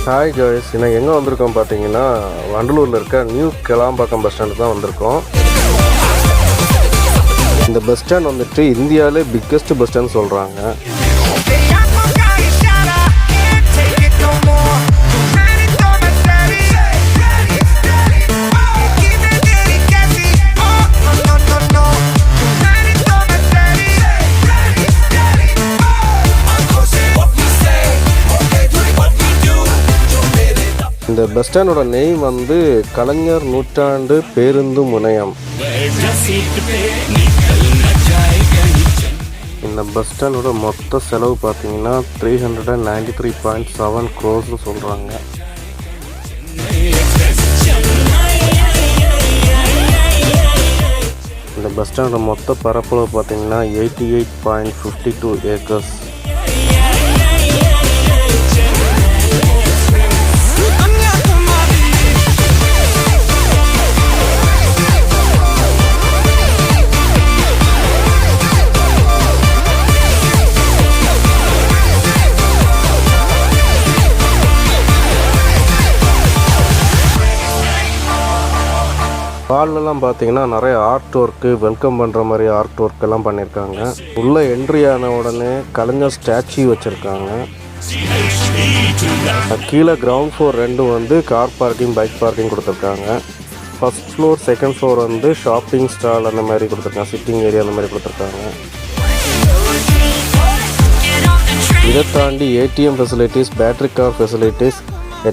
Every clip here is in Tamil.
ஹாய் காய்ஸ், நான் எங்கே வந்திருக்கோம் பார்த்தீங்கன்னா வண்டலூரில் இருக்க நியூ கிளாம்பாக்கம் பஸ் ஸ்டாண்டு தான் வந்திருக்கோம். இந்த பஸ் ஸ்டாண்ட் வந்துட்டு இந்தியாவிலே பிக்கஸ்ட் பஸ் ஸ்டாண்ட் சொல்கிறாங்க. இந்த பஸ் ஸ்டாண்டோட நேம் வந்து கலைஞர் நூற்றாண்டு பேருந்து முனையம். இந்த பஸ் ஸ்டாண்டோட மொத்த செலவு பார்த்தீங்கன்னா 393.7 crores சொல்கிறாங்க. இந்த பஸ் ஸ்டாண்டோட மொத்த பரப்பளவு பார்த்தீங்கன்னா 88.52 acres. ஹால்லலாம் பார்த்தீங்கன்னா நிறைய ஆர்ட் ஒர்க்கு, வெல்கம் பண்ணுற மாதிரி ஆர்ட் ஒர்க் எல்லாம் பண்ணியிருக்காங்க. உள்ளே என்ட்ரி ஆன உடனே கலைஞர் ஸ்டாச்சு வச்சுருக்காங்க. கீழே கிரவுண்ட் ஃப்ளோர் 2 வந்து கார் பார்க்கிங், பைக் பார்க்கிங் கொடுத்துருக்காங்க. ஃபர்ஸ்ட் ஃப்ளோர், செகண்ட் ஃப்ளோர் வந்து ஷாப்பிங் ஸ்டால் அந்த மாதிரி கொடுத்துருக்காங்க, சிட்டிங் ஏரியா அந்த மாதிரி கொடுத்துருக்காங்க. இதை தாண்டி ATM facilities, battery car facilities,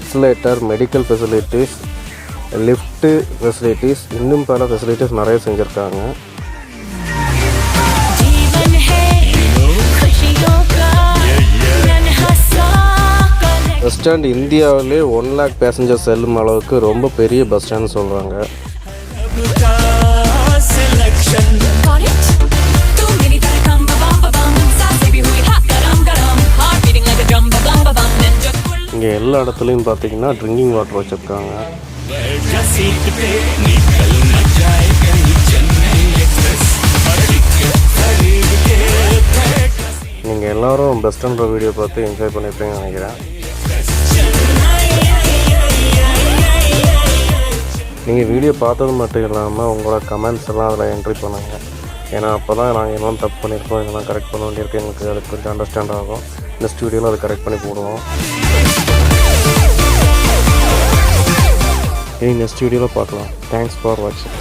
escalator, medical facilities, lift facilities, இன்னும் பல ஃபெசிலிட்டிஸ் நிறைய செஞ்சுருக்காங்க. பஸ் ஸ்டாண்ட் இந்தியாவிலே 1 lakh பேசஞ்சர் செல்லும் அளவுக்கு ரொம்ப பெரிய பஸ் ஸ்டாண்ட் சொல்கிறாங்க. இங்கே எல்லா இடத்துலையும் பார்த்தீங்கன்னா ட்ரிங்கிங் வாட்டர் வச்சுருக்காங்க. நீங்கள் எல்லோரும் பஸ் ஸ்டாண்ட் வீடியோ பார்த்து என்ஜாய் பண்ணியிருப்பீங்கன்னு நினைக்கிறேன். நீங்கள் வீடியோ பார்த்தது மட்டும் இல்லாமல் உங்களோட கமெண்ட்ஸ் எல்லாம் அதில் என்ட்ரி பண்ணுங்கள். ஏன்னா அப்போ தான் நாங்கள் எல்லாம் தப்பு பண்ணியிருக்கோம், இதெல்லாம் கரெக்ட் பண்ண வேண்டியிருக்கு, எங்களுக்கு அதுக்கு கொஞ்சம் அண்டர்ஸ்டாண்ட் ஆகும். நெக்ஸ்ட் வீடியோவில் அதை கரெக்ட் பண்ணி போடுவோம். நெக்ஸ்ட் வீடியோவில் பார்க்கலாம். தேங்க்ஸ் ஃபார் வாட்சிங்.